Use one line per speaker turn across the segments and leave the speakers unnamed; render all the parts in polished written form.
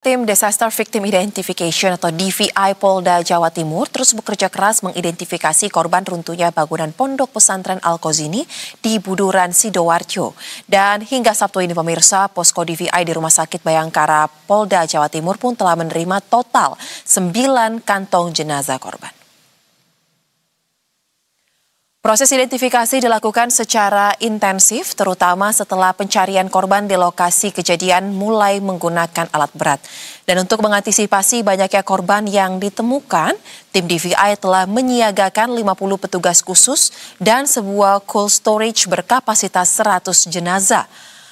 Tim Disaster Victim Identification atau DVI Polda Jawa Timur terus bekerja keras mengidentifikasi korban runtuhnya bangunan Pondok Pesantren Al-Qazini di Buduran, Sidoarjo. Dan hingga Sabtu ini pemirsa, posko DVI di Rumah Sakit Bayangkara Polda Jawa Timur pun telah menerima total 9 kantong jenazah korban. Proses identifikasi dilakukan secara intensif, terutama setelah pencarian korban di lokasi kejadian mulai menggunakan alat berat. Dan untuk mengantisipasi banyaknya korban yang ditemukan, tim DVI telah menyiagakan 50 petugas khusus dan sebuah cold storage berkapasitas 100 jenazah.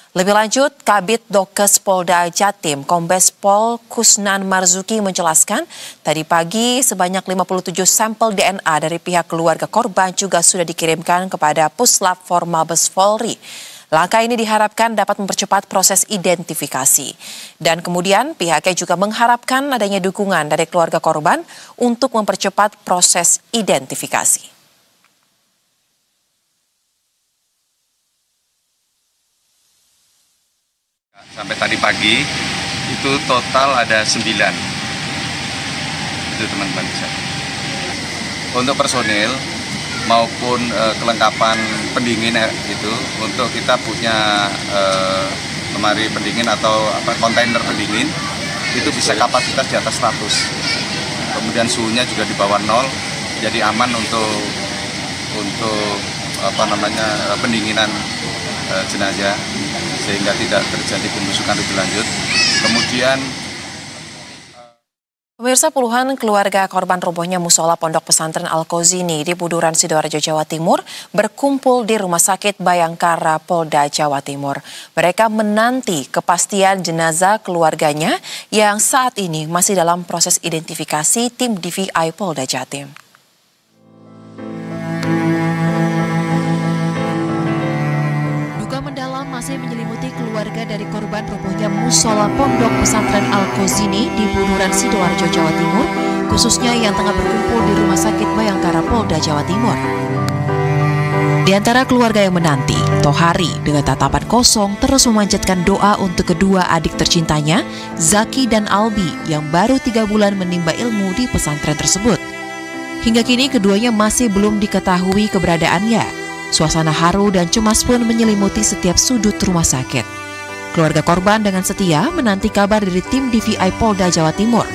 Lebih lanjut, Kabid Dokes Polda Jatim, Kombes Pol Kusnan Marzuki menjelaskan, tadi pagi sebanyak 57 sampel DNA dari pihak keluarga korban juga sudah dikirimkan kepada Puslap for Mabes Polri. Langkah ini diharapkan dapat mempercepat proses identifikasi. Dan kemudian pihaknya juga mengharapkan adanya dukungan dari keluarga korban untuk mempercepat proses identifikasi.
Sampai tadi pagi itu total ada 9. Itu teman-teman bisa. Untuk personil maupun kelengkapan pendingin itu, untuk kita punya lemari pendingin atau kontainer pendingin itu bisa kapasitas di atas 100. Kemudian suhunya juga di bawah 0, jadi aman untuk pendinginan jenazah, sehingga tidak terjadi pembusukan lebih lanjut. Kemudian
pemirsa, puluhan keluarga korban robohnya musola Pondok Pesantren Al-Qazini di Buduran, Sidoarjo, Jawa Timur berkumpul di Rumah Sakit Bayangkara Polda Jawa Timur. Mereka menanti kepastian jenazah keluarganya yang saat ini masih dalam proses identifikasi tim DVI Polda Jatim. Masih menyelimuti keluarga dari korban robohnya musola Pondok Pesantren Al-Qazini di Buduran, Sidoarjo, Jawa Timur, khususnya yang tengah berkumpul di Rumah Sakit Bayangkara Polda Jawa Timur. Di antara keluarga yang menanti, Tohari dengan tatapan kosong terus memanjatkan doa untuk kedua adik tercintanya, Zaki dan Albi, yang baru 3 bulan menimba ilmu di pesantren tersebut. Hingga kini keduanya masih belum diketahui keberadaannya. Suasana haru dan cemas pun menyelimuti setiap sudut rumah sakit. Keluarga korban dengan setia menanti kabar dari tim DVI Polda Jawa Timur.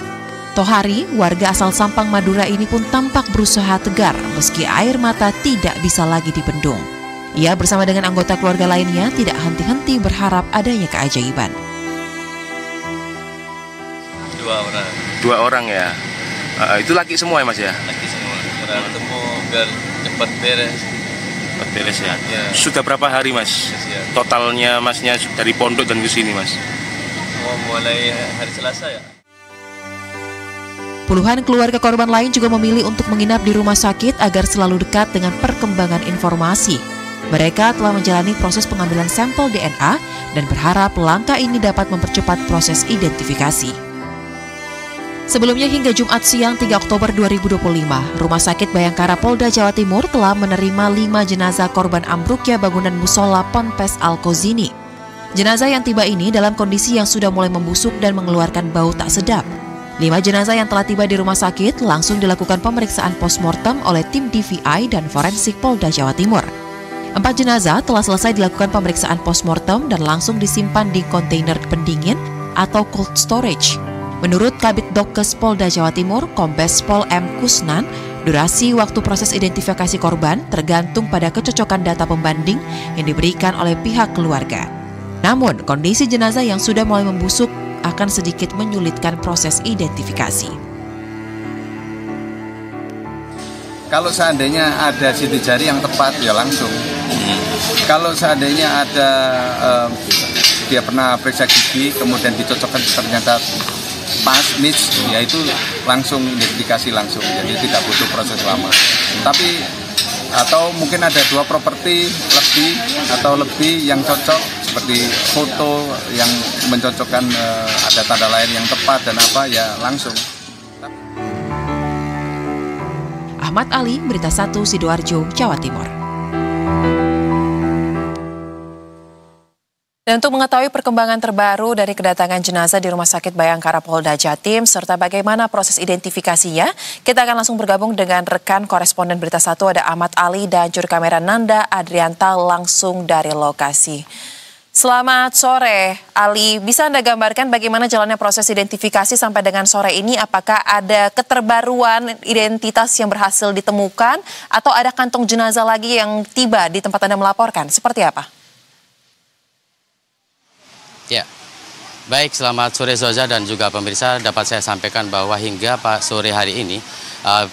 Tohari, warga asal Sampang, Madura ini pun tampak berusaha tegar meski air mata tidak bisa lagi dibendung. Ia bersama dengan anggota keluarga lainnya tidak henti-henti berharap adanya keajaiban.
2 orang.
2 orang ya? Itu laki semua ya Mas ya?
Laki semua. Karena ketemu biar cepat beres.
Beres ya?
Ya.
Sudah berapa hari Mas?
Ya.
Totalnya Masnya dari pondok dan ke sini Mas?
Mulai hari Selasa ya.
Puluhan keluarga korban lain juga memilih untuk menginap di rumah sakit agar selalu dekat dengan perkembangan informasi. Mereka telah menjalani proses pengambilan sampel DNA dan berharap langkah ini dapat mempercepat proses identifikasi. Sebelumnya hingga Jumat siang 3 Oktober 2025, Rumah Sakit Bayangkara Polda Jawa Timur telah menerima 5 jenazah korban ambruknya bangunan musola Ponpes Al-Qazini. Jenazah yang tiba ini dalam kondisi yang sudah mulai membusuk dan mengeluarkan bau tak sedap. 5 jenazah yang telah tiba di rumah sakit langsung dilakukan pemeriksaan postmortem oleh tim DVI dan forensik Polda Jawa Timur. 4 jenazah telah selesai dilakukan pemeriksaan postmortem dan langsung disimpan di kontainer pendingin atau cold storage. Menurut Kabid Dokes Polda Jawa Timur, Kombes Pol M. Kusnan, durasi waktu proses identifikasi korban tergantung pada kecocokan data pembanding yang diberikan oleh pihak keluarga. Namun, kondisi jenazah yang sudah mulai membusuk akan sedikit menyulitkan proses identifikasi.
kalau seandainya ada sidik jari yang tepat ya langsung. Kalau seandainya ada dia pernah periksa gigi kemudian dicocokkan ternyata pas match, ya itu langsung identifikasi langsung, jadi tidak butuh proses lama. Tapi atau mungkin ada 2 properti lebih yang cocok, seperti foto yang mencocokkan ada tanda lahir yang tepat dan apa ya langsung.
Ahmad Ali, Berita 1 Sidoarjo, Jawa Timur. Dan untuk mengetahui perkembangan terbaru dari kedatangan jenazah di Rumah Sakit Bayangkara Polda Jatim serta bagaimana proses identifikasinya, kita akan langsung bergabung dengan rekan koresponden Berita 1 ada Ahmad Ali dan juru kamera Nanda Adrianta langsung dari lokasi. Selamat sore, Ali. Bisa Anda gambarkan bagaimana jalannya proses identifikasi sampai dengan sore ini? Apakah ada keterbaruan identitas yang berhasil ditemukan atau ada kantong jenazah lagi yang tiba di tempat Anda melaporkan? Seperti apa?
Ya, baik, selamat sore Zoza dan juga pemirsa. Dapat saya sampaikan bahwa hingga sore hari ini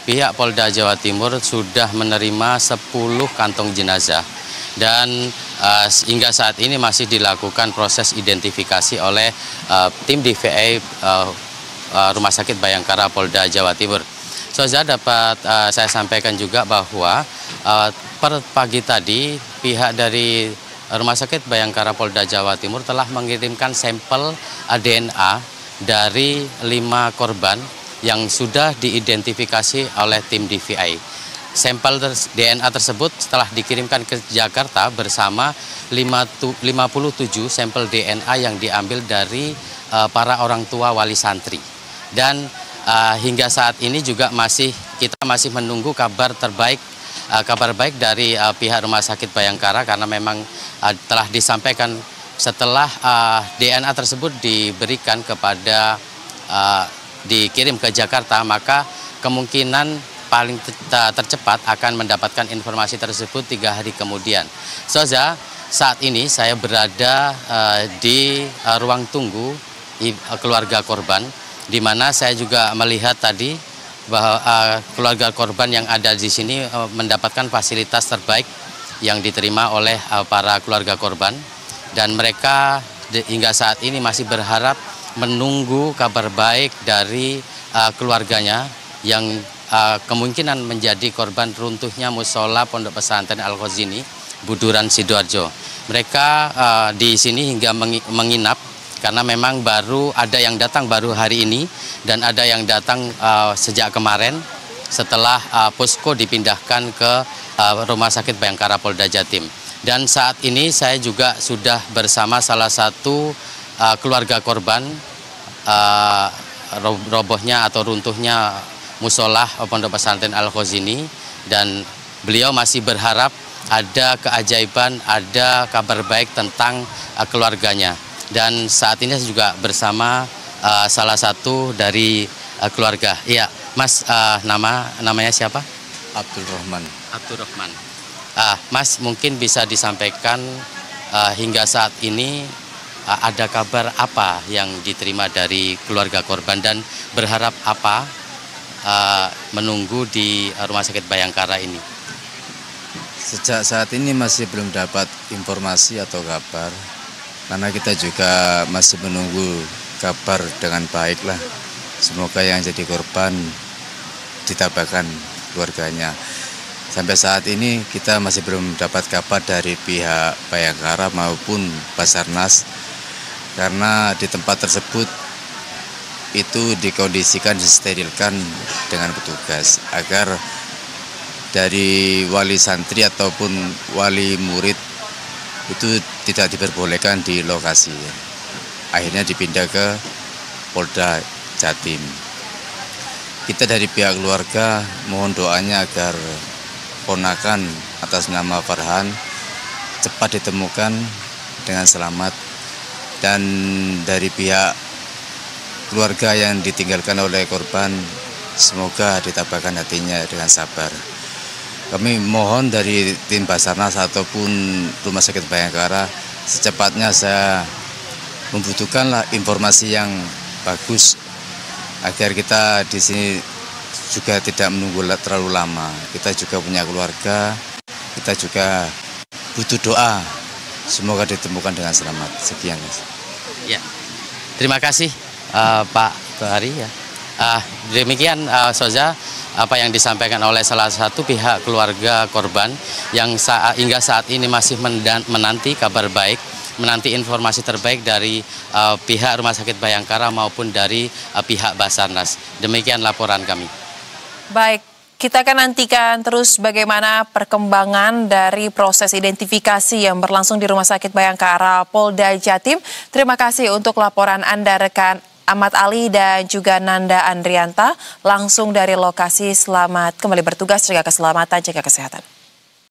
pihak Polda Jawa Timur sudah menerima 10 kantong jenazah dan hingga saat ini masih dilakukan proses identifikasi oleh tim DVI Rumah Sakit Bayangkara Polda Jawa Timur. Zoza, dapat saya sampaikan juga bahwa per pagi tadi pihak dari Rumah Sakit Bayangkara Polda Jawa Timur telah mengirimkan sampel DNA dari 5 korban yang sudah diidentifikasi oleh tim DVI. Sampel DNA tersebut setelah dikirimkan ke Jakarta bersama 57 sampel DNA yang diambil dari para orang tua wali santri. Dan hingga saat ini juga kita masih menunggu kabar baik dari pihak Rumah Sakit Bayangkara karena memang telah disampaikan setelah DNA tersebut diberikan dikirim ke Jakarta, maka kemungkinan paling tercepat akan mendapatkan informasi tersebut 3 hari kemudian. Zoza, saat ini saya berada di ruang tunggu keluarga korban, di mana saya juga melihat tadi bahwa keluarga korban yang ada di sini mendapatkan fasilitas terbaik yang diterima oleh para keluarga korban, dan mereka hingga saat ini masih berharap menunggu kabar baik dari keluarganya yang kemungkinan menjadi korban runtuhnya musola Pondok Pesantren Al-Khazini Buduran Sidoarjo. Mereka di sini hingga menginap karena memang baru ada yang datang baru hari ini dan ada yang datang sejak kemarin setelah posko dipindahkan ke Rumah Sakit Bayangkara Polda Jatim. Dan saat ini saya juga sudah bersama salah satu keluarga korban robohnya atau runtuhnya musola Pondok Pesantren Al-Khazini, dan beliau masih berharap ada keajaiban, ada kabar baik tentang keluarganya. Dan saat ini saya juga bersama salah satu dari keluarga. Iya, Mas, namanya siapa?
Abdul Rahman.
Abdul Rahman. Mas, mungkin bisa disampaikan hingga saat ini ada kabar apa yang diterima dari keluarga korban dan berharap apa menunggu di Rumah Sakit Bayangkara ini?
Sejak saat ini masih belum dapat informasi atau kabar, karena kita juga masih menunggu kabar dengan baik lah. Semoga yang jadi korban ditabakan keluarganya. Sampai saat ini kita masih belum dapat kabar dari pihak Bayangkara maupun Basarnas, karena di tempat tersebut itu dikondisikan, disterilkan dengan petugas agar dari wali santri ataupun wali murid itu tidak diperbolehkan di lokasi. Akhirnya dipindah ke Polda Jatim. Kita dari pihak keluarga mohon doanya agar ponakan atas nama Farhan cepat ditemukan dengan selamat, dan dari pihak keluarga yang ditinggalkan oleh korban semoga ditabakan hatinya dengan sabar. Kami mohon dari tim Basarnas ataupun Rumah Sakit Bayangkara secepatnya saya membutuhkanlah informasi yang bagus agar kita di sini juga tidak menunggu terlalu lama. Kita juga punya keluarga, kita juga butuh doa. Semoga ditemukan dengan selamat. Sekian.
Ya, terima kasih Pak Tuhari ya. Demikian Zoza apa yang disampaikan oleh salah satu pihak keluarga korban yang hingga saat ini masih menanti kabar baik, menanti informasi terbaik dari pihak Rumah Sakit Bayangkara maupun dari pihak Basarnas. Demikian laporan kami.
Baik, Kita akan nantikan terus bagaimana perkembangan dari proses identifikasi yang berlangsung di Rumah Sakit Bayangkara Polda Jatim. Terima kasih untuk laporan Anda rekan Ahmad Ali dan juga Nanda Andrianta langsung dari lokasi. Selamat kembali bertugas, jaga keselamatan, jaga kesehatan.